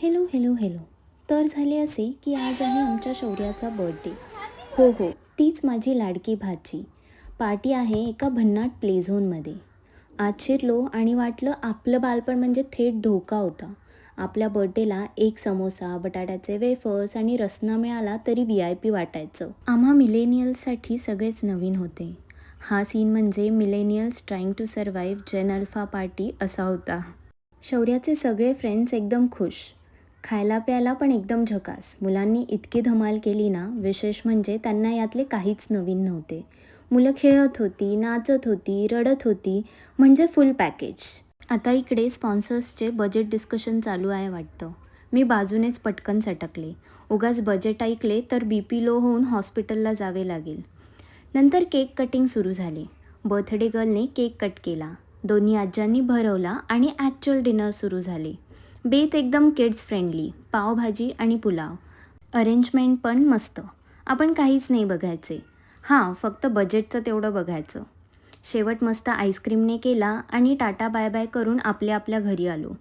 Hello hello hello. तर झाले असे की आज आहे आमच्या शौर्याचा बर्थडे. हो हो, तीच माझी लाडकी भाची. पार्टी आहे एका भन्नाट प्ले झोनमध्ये. आज शिरलो आणि वाटलं आपलं बालपण म्हणजे थेट धोका होता. आपल्या बर्थडेला एक समोसा, बटाट्याचे वेफर्स आणि रसना मिळाला तरी VIP वाटायचं. आम्हा मिलेनियल्ससाठी सगळेच नवीन होते. हा सीन म्हणजे millennials trying to survive Gen Alpha party असा होता. शौर्याचे सगळे फ्रेंड्स एकदम खुश. खायला प्यायला पण एकदम झकास. मुलांनी इतकी धमाल केली ना, विशेष म्हणजे त्यांना यातले काहीच नवीन नव्हते. मुलं खेळत होती, नाचत होती, रडत होती, म्हणजे फुल पॅकेज. आता इकडे स्पॉन्सर्सचे बजेट डिस्कशन चालू आहे वाटतं. मी बाजूनेच पटकन सटकले. उगाच बजेट ऐकले तर BP लो होऊन हॉस्पिटलला जावे लागेल. नंतर केक कटिंग सुरू झाले. बर्थडे गर्लने केक कट केला. दोन्ही आज्यांनी भरवला आणि ॲक्च्युअल डिनर सुरू झाले. बेत एकदम किड्स फ्रेंडली. पावभाजी आणि पुलाव. अरेंजमेंट पण मस्त. आपण काहीच नाही बघायचे. हां, फक्त बजेटचं तेवढं बघायचं. शेवट मस्त आईस्क्रीमने केला आणि टाटा बाय बाय करून आपल्या आपल्या घरी आलो.